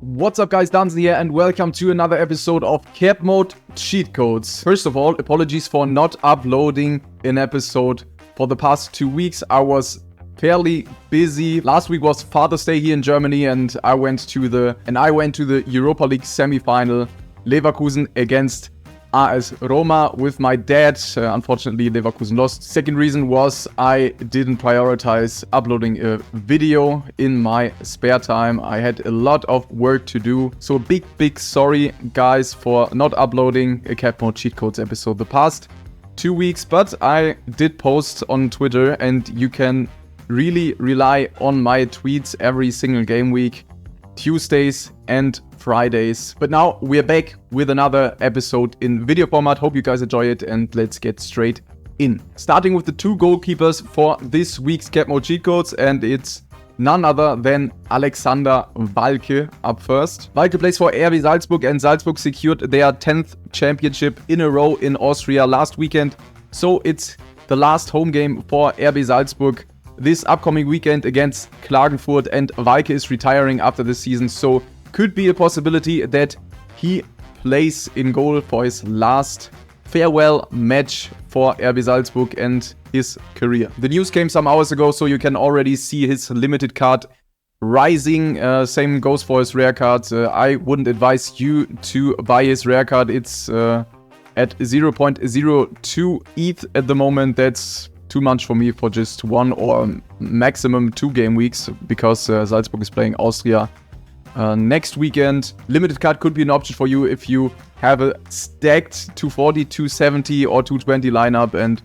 What's up guys, Danzen here and welcome to another episode of CAPMODE Cheat Codes. First of all, apologies for not uploading an episode for the past 2 weeks. I was fairly busy. Last week was Father's Day here in Germany and I went to the Europa League semi-final, Leverkusen against AS Roma with my dad. Unfortunately, Leverkusen lost. Second reason was I didn't prioritize uploading a video in my spare time. I had a lot of work to do. So big sorry guys for not uploading a CAPMODE Cheat Codes episode the past 2 weeks. But I did post on Twitter and you can really rely on my tweets every single game week, Tuesdays and Fridays. But now we're back with another episode in video format. Hope you guys enjoy it and let's get straight in. Starting with the 2 goalkeepers for this week's CAPMODE Cheat Codes, and it's none other than Alexander Walke up first. Walke plays for RB Salzburg and Salzburg secured their 10th championship in a row in Austria last weekend. So it's the last home game for RB Salzburg this upcoming weekend against Klagenfurt, and Walke is retiring after the season, so could be a possibility that he plays in goal for his last farewell match for RB Salzburg and his career. The news came some hours ago, so you can already see his limited card rising. Same goes for his rare card. I wouldn't advise you to buy his rare card. It's at 0.02 ETH at the moment. That's too much for me for just 1 or maximum 2 game weeks, because Salzburg is playing Austria next weekend. Limited card could be an option for you if you have a stacked 240, 270 or 220 lineup and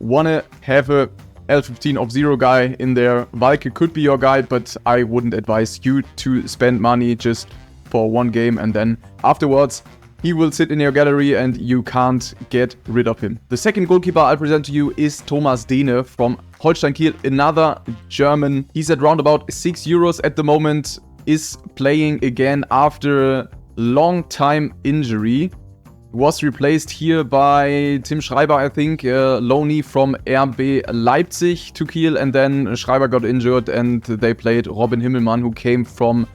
want to have a L15 of 0 guy in there. Walke could be your guy, but I wouldn't advise you to spend money just for 1 game and then afterwards he will sit in your gallery and you can't get rid of him. The second goalkeeper I'll present to you is Thomas Dehne from Holstein Kiel, another German. He's at round about €6 at the moment, is playing again after a long time injury. Was replaced here by Tim Schreiber, I think, loanee from RB Leipzig to Kiel, and then Schreiber got injured and they played Robin Himmelmann, who came from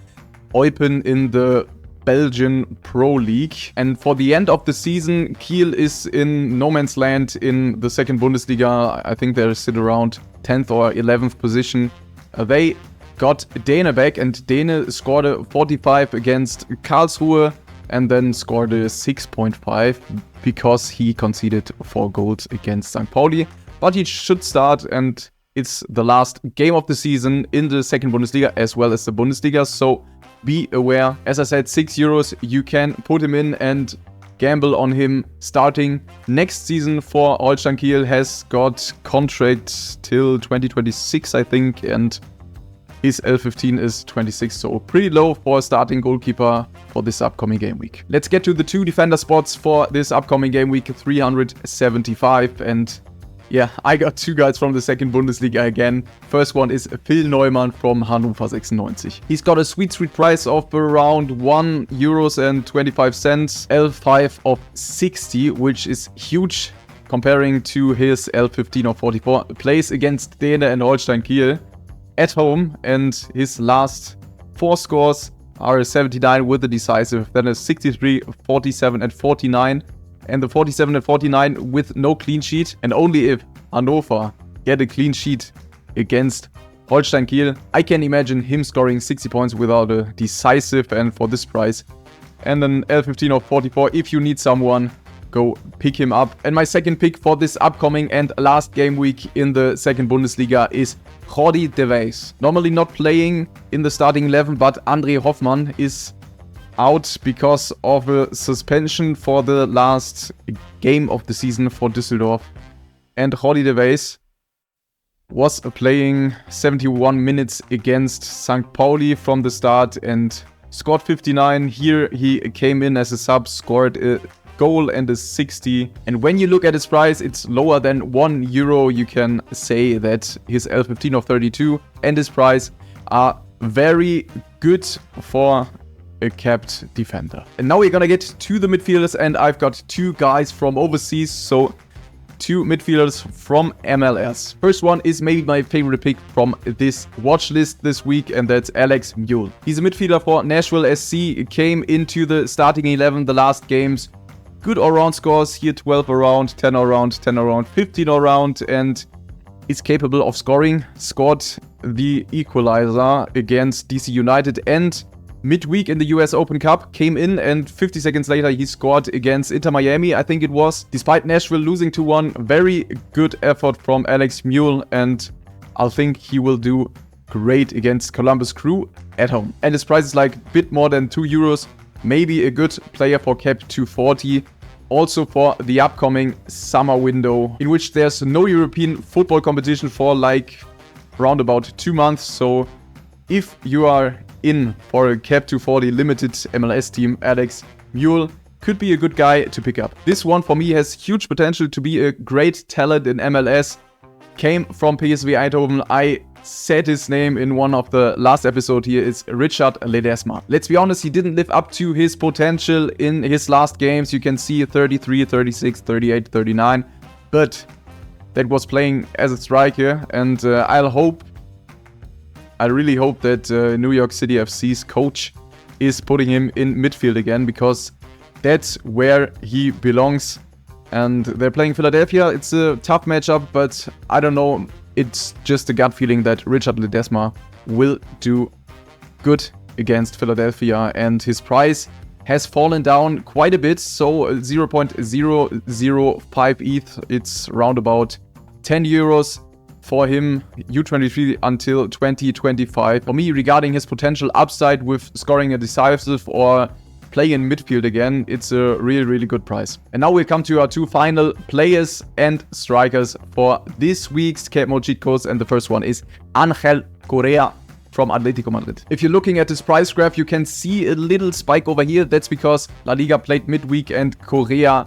Eupen in the Belgian Pro League. And for the end of the season, Kiel is in no man's land in the second Bundesliga. I think they sit around 10th or 11th position. They got Dehne back and Dehne scored a 45 against Karlsruhe and then scored a 6.5 because he conceded 4 goals against St. Pauli. But he should start, and it's the last game of the season in the second Bundesliga as well as the Bundesliga, so be aware. As I said, €6, you can put him in and gamble on him starting next season for Holstein Kiel. Has got contract till 2026, I think, and his L15 is 26, so pretty low for a starting goalkeeper for this upcoming game week. Let's get to the 2 defender spots for this upcoming game week 375, and yeah, I got 2 guys from the second Bundesliga again. First one is Phil Neumann from Hannover 96. He's got a sweet price of around €1.25, L5 of 60, which is huge comparing to his L15 of 44. Plays against Dehne and Holstein Kiel at home, and his last 4 scores are a 79 with the decisive, then a 63, 47 and 49. And the 47 and 49 with no clean sheet. And only if Hannover get a clean sheet against Holstein Kiel, I can imagine him scoring 60 points without a decisive and for this price. And then L15 of 44, if you need someone, go pick him up. And my second pick for this upcoming and last game week in the second Bundesliga is Jordi de Wees. Normally not playing in the starting 11, but André Hoffmann is out because of a suspension for the last game of the season for Düsseldorf. And Jordi de Wees was playing 71 minutes against St. Pauli from the start and scored 59. Here he came in as a sub, scored a goal and a 60. And when you look at his price, it's lower than €1. You can say that his L15 of 32 and his price are very good for a capped defender. And now we're gonna get to the midfielders, and I've got 2 guys from overseas, so two midfielders from MLS. First one is maybe my favorite pick from this watch list this week, and that's Alex Mule. He's a midfielder for Nashville SC, came into the starting 11 the last games. Good all-round scores here, 12 around, 10 around, 10 around, 15 around, and is capable of scoring. Scored the equalizer against DC United, and midweek in the US Open Cup came in, and 50 seconds later he scored against Inter Miami, I think it was. Despite Nashville losing 2-1, very good effort from Alex Mule, and I think he will do great against Columbus Crew at home. And his price is like a bit more than €2. Maybe a good player for Cap 240. Also for the upcoming summer window, in which there's no European football competition for like around about 2 months. So if you are in for a Cap 240 limited MLS team, Alex Mule could be a good guy to pick up. This one for me has huge potential to be a great talent in MLS. Came from PSV Eindhoven. I said his name in one of the last episodes here. Is Richard Ledesma. Let's be honest, he didn't live up to his potential in his last games. You can see 33, 36, 38, 39. But that was playing as a striker, and I really hope that New York City FC's coach is putting him in midfield again, because that's where he belongs. And they're playing Philadelphia. It's a tough matchup, but I don't know. It's just a gut feeling that Richard Ledesma will do good against Philadelphia, and his price has fallen down quite a bit. So 0.005 ETH, it's around about €10 for him, U23 until 2025. For me, regarding his potential upside with scoring a decisive or playing in midfield again, it's a really, really good price. And now we'll come to our two final players and strikers for this week's CAPMODE cheat codes, and the first one is Angel Correa from Atletico Madrid. If you're looking at this price graph, you can see a little spike over here. That's because La Liga played midweek and Correa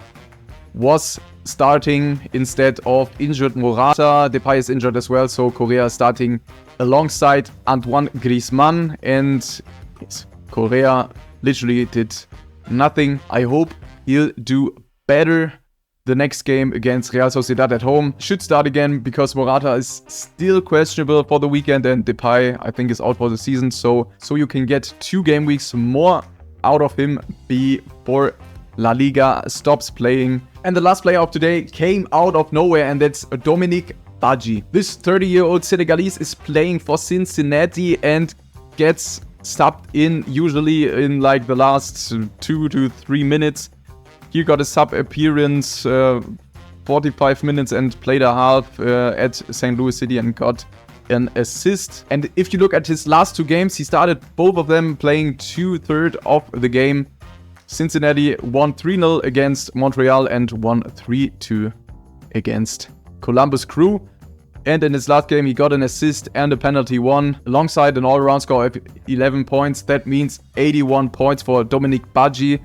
was starting instead of injured Morata. Depay is injured as well, so Correa is starting alongside Antoine Griezmann, and yes, Correa literally did nothing. I hope he'll do better the next game against Real Sociedad at home. Should start again because Morata is still questionable for the weekend, and Depay I think is out for the season. So you can get 2 game weeks more out of him before La Liga stops playing. And the last player of today came out of nowhere, and that's Dominique Badji. This 30-year-old Senegalese is playing for Cincinnati and gets subbed in usually in like the last 2 to 3 minutes. He got a sub appearance, 45 minutes, and played a half at St. Louis City and got an assist. And if you look at his last 2 games, he started both of them playing 2/3 of the game. Cincinnati won 3-0 against Montreal and won 3-2 against Columbus Crew. And in his last game, he got an assist and a penalty won, alongside an all-around score of 11 points. That means 81 points for Dominique Badji.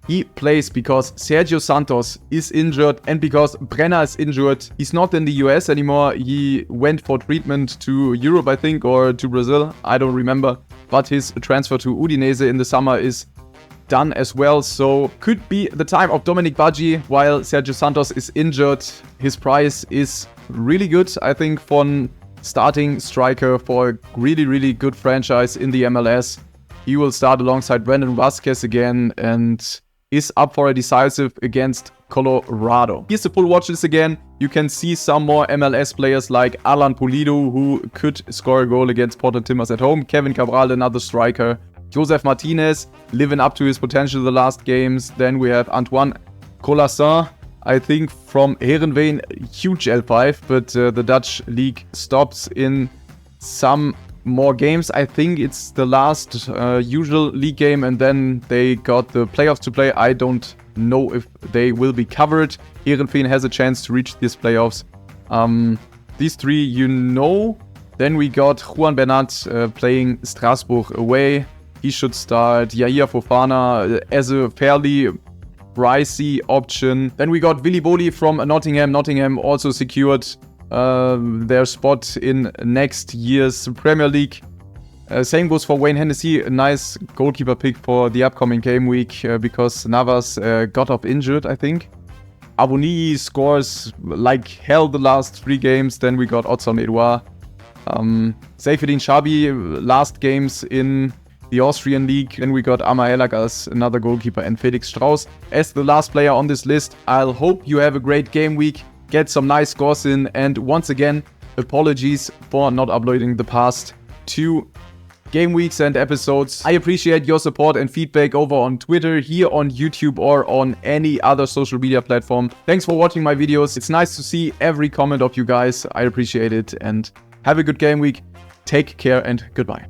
He plays because Sergio Santos is injured and because Brenner is injured. He's not in the US anymore. He went for treatment to Europe, I think, or to Brazil. I don't remember. But his transfer to Udinese in the summer is done as well. So could be the time of Dominique Badji while Sergio Santos is injured. His price is really good, I think, for a starting striker for a really, really good franchise in the MLS. He will start alongside Brandon Vasquez again and is up for a decisive against Colorado. Here's the full watch list again. You can see some more MLS players like Alan Pulido, who could score a goal against Portland Timbers at home. Kevin Cabral, another striker. Josef Martinez, living up to his potential the last games. Then we have Antoine Colassin, I think from Heerenveen, huge L5, but the Dutch league stops in some more games. I think it's the last usual league game, and then they got the playoffs to play. I don't know if they will be covered. Heerenveen has a chance to reach these playoffs. These 3 you know. Then we got Juan Bernat playing Strasbourg away. He should start. Yair Fofana as a fairly pricey option. Then we got Willy Boli from Nottingham. Nottingham also secured their spot in next year's Premier League. Same goes for Wayne Hennessy, a nice goalkeeper pick for the upcoming game week because Navas got off injured, I think. Avoni scores like hell the last 3 games. Then we got Ozan Edouard. Seyfedin Shabi last games in the Austrian league. Then we got Amar Elagas, another goalkeeper, and Felix Strauss as the last player on this list. I'll hope you have a great game week, get some nice scores in, and once again, apologies for not uploading the past 2 game weeks and episodes. I appreciate your support and feedback over on Twitter, here on YouTube, or on any other social media platform. Thanks for watching my videos. It's nice to see every comment of you guys. I appreciate it, and have a good game week. Take care and goodbye.